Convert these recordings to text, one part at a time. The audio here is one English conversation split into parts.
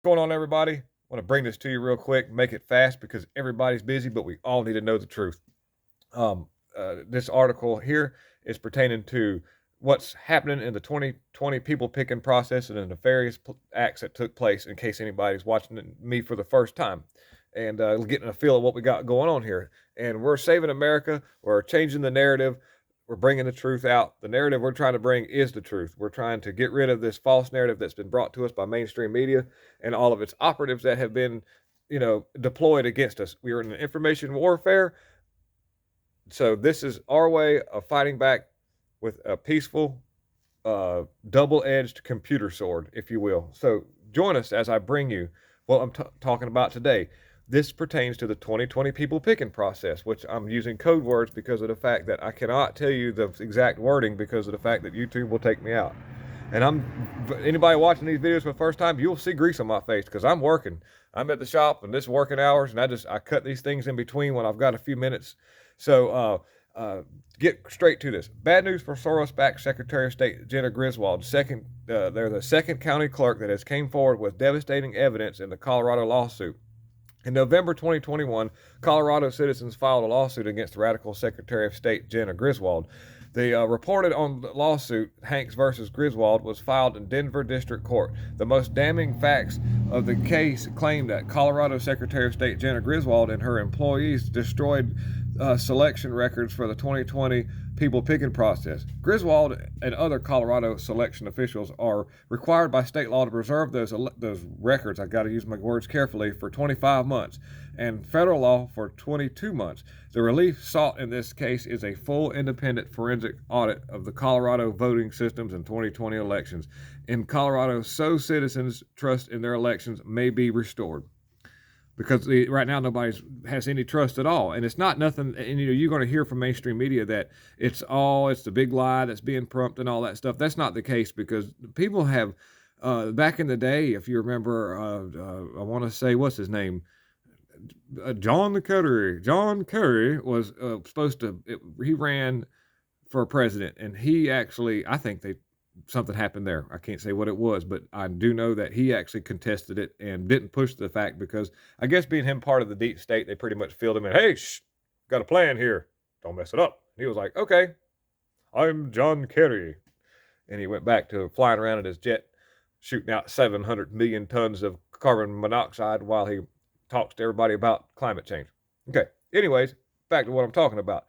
What's going on, everybody? I want to bring this to you real quick, make it fast because everybody's busy, but we all need to know the truth. This article here is pertaining to what's happening in the 2020 people picking process and the nefarious acts that took place, in case anybody's watching me for the first time and getting a feel of what we got going on here. And we're saving America. We're changing the narrative. We're bringing the truth out. The narrative we're trying to bring is the truth. We're trying to get rid of this false narrative that's been brought to us by mainstream media and all of its operatives that have been, deployed against us. We are in an information warfare. So this is our way of fighting back with a peaceful, double-edged computer sword, if you will. So join us as I bring you what I'm talking about today. This pertains to the 2020 people picking process, which I'm using code words because of the fact that I cannot tell you the exact wording because of the fact that YouTube will take me out. And anybody watching these videos for the first time, you'll see grease on my face because I'm working. I'm at the shop and this working hours, and I cut these things in between when I've got a few minutes. So get straight to this. Bad news for Soros-backed Secretary of State Jenna Griswold. They're the second county clerk that has came forward with devastating evidence in the Colorado lawsuit. In November 2021, Colorado citizens filed a lawsuit against the radical Secretary of State Jenna Griswold. The reported on the lawsuit, Hanks versus Griswold, was filed in Denver District Court. The most damning facts of the case claim that Colorado Secretary of State Jenna Griswold and her employees destroyed selection records for the 2020 people picking process. Griswold and other Colorado selection officials are required by state law to preserve those records, I got to use my words carefully, for 25 months, and federal law for 22 months. The relief sought in this case is a full independent forensic audit of the Colorado voting systems in 2020 elections in Colorado, so citizens' trust in their elections may be restored. Because right now nobody has any trust at all, and it's not nothing. And you're going to hear from mainstream media that it's the big lie that's being pumped and all that stuff. That's not the case, because people have back in the day, if you remember, I want to say, what's his name, John Kerry was supposed to. He ran for president, and he actually, I think something happened there. I can't say what it was, but I do know that he actually contested it and didn't push the fact, because I guess being him part of the deep state, they pretty much filled him in. Hey, got a plan here. Don't mess it up. And he was like, okay, I'm John Kerry. And he went back to flying around in his jet, shooting out 700 million tons of carbon monoxide while he talks to everybody about climate change. Okay, anyways, back to what I'm talking about.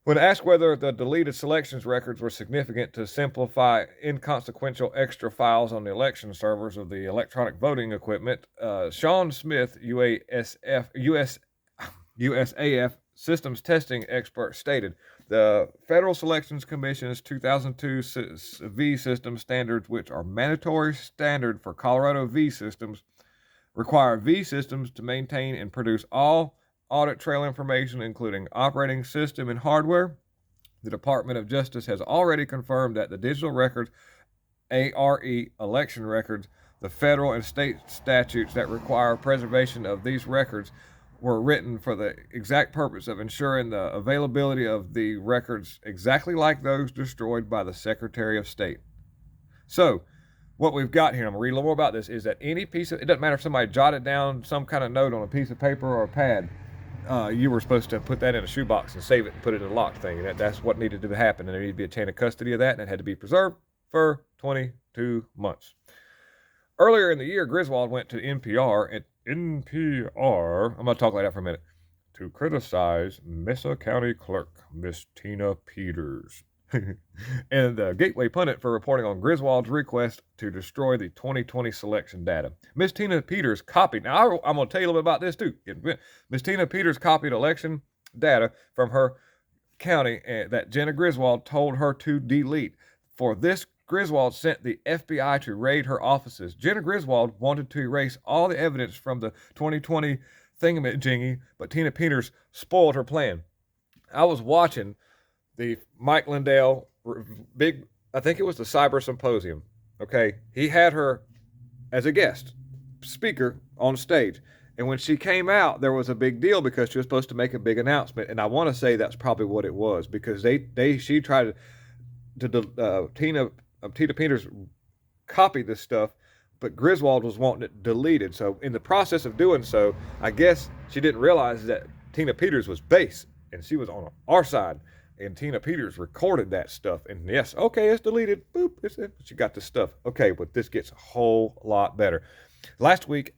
When asked whether the deleted selections records were significant to simplify inconsequential extra files on the election servers of the electronic voting equipment, Sean Smith, USAF systems testing expert, stated the Federal Selections Commission's 2002 V system standards, which are mandatory standard for Colorado V systems, require V systems to maintain and produce all audit trail information, including operating system and hardware. The Department of Justice has already confirmed that the digital records, ARE election records, the federal and state statutes that require preservation of these records were written for the exact purpose of ensuring the availability of the records exactly like those destroyed by the Secretary of State. So, what we've got here, I'm going to read a little more about this, is that any piece of, it doesn't matter if somebody jotted down some kind of note on a piece of paper or a pad, you were supposed to put that in a shoebox and save it and put it in a locked thing. And that's what needed to happen. And there needed to be a chain of custody of that, and it had to be preserved for 22 months. Earlier in the year, Griswold went to NPR, I'm going to talk like that for a minute, to criticize Mesa County clerk, Miss Tina Peters, and the Gateway Pundit for reporting on Griswold's request to destroy the 2020 selection data. Miss Tina Peters copied, now I'm going to tell you a little bit about this too. Miss Tina Peters copied election data from her county that Jenna Griswold told her to delete. For this, Griswold sent the FBI to raid her offices. Jenna Griswold wanted to erase all the evidence from the 2020 thingamajiggy, but Tina Peters spoiled her plan. I was watching the Mike Lindell big, I think it was the Cyber Symposium. Okay, he had her as a guest speaker on stage, and when she came out, there was a big deal because she was supposed to make a big announcement, and I want to say that's probably what it was, because she tried to Tina Peters copied this stuff, but Griswold was wanting it deleted. So in the process of doing so, I guess she didn't realize that Tina Peters was base and she was on our side. And Tina Peters recorded that stuff. And yes, okay, it's deleted. Boop, it's it. She got this stuff. Okay, but this gets a whole lot better. Last week,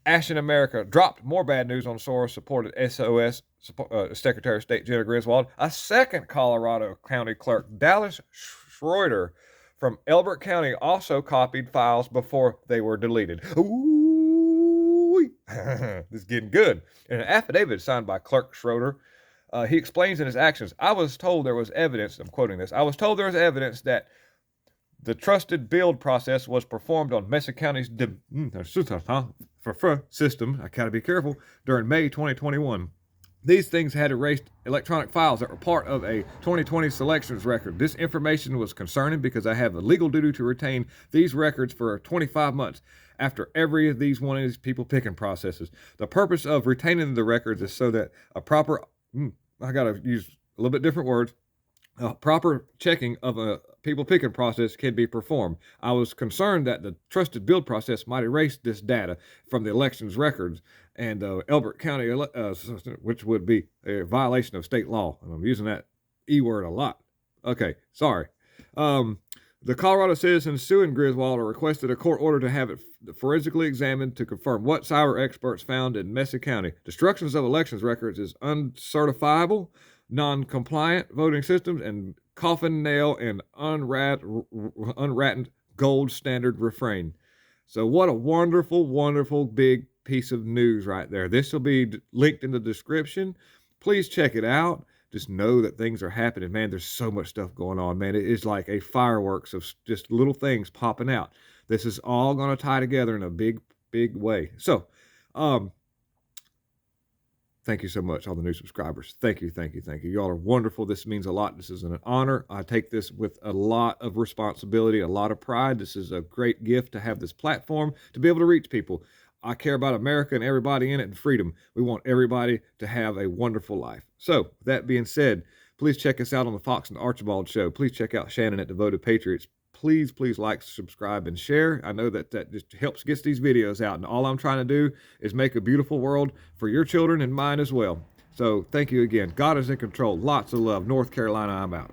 Ashton America dropped more bad news on SOS supported SOS Secretary of State Jenna Griswold. A second Colorado County Clerk, Dallas Schroeder from Elbert County, also copied files before they were deleted. Ooh, this is getting good. In an affidavit signed by Clerk Schroeder, he explains in his actions, I was told there was evidence, I'm quoting this, I was told there was evidence that the trusted build process was performed on Mesa County's system, I gotta be careful, during May 2021. These things had erased electronic files that were part of a 2020 selections record. This information was concerning because I have a legal duty to retain these records for 25 months after every of these one of these people picking processes. The purpose of retaining the records is so that a proper, I gotta use a little bit different words, proper checking of a people picking process can be performed. I was concerned that the trusted build process might erase this data from the elections records and Elbert County, which would be a violation of state law. And I'm using that E word a lot. Okay, sorry. The Colorado citizens suing Griswold requested a court order to have it forensically examined to confirm what cyber experts found in Mesa County. Destructions of elections records is uncertifiable, non-compliant voting systems, and coffin nail and unratted gold standard refrain. So what a wonderful, wonderful big piece of news right there. This will be linked in the description. Please check it out. Just know that things are happening. Man, there's so much stuff going on, man. It is like a fireworks of just little things popping out. This is all going to tie together in a big, big way. So, thank you so much, all the new subscribers. Thank you, thank you, thank you. Y'all are wonderful. This means a lot. This is an honor. I take this with a lot of responsibility, a lot of pride. This is a great gift to have this platform, to be able to reach people. I care about America and everybody in it and freedom. We want everybody to have a wonderful life. So, that being said, please check us out on the Fox and Archibald show. Please check out Shannon at Devoted Patriots. Please, please like, subscribe, and share. I know that just helps get these videos out. And all I'm trying to do is make a beautiful world for your children and mine as well. So, thank you again. God is in control. Lots of love. North Carolina, I'm out.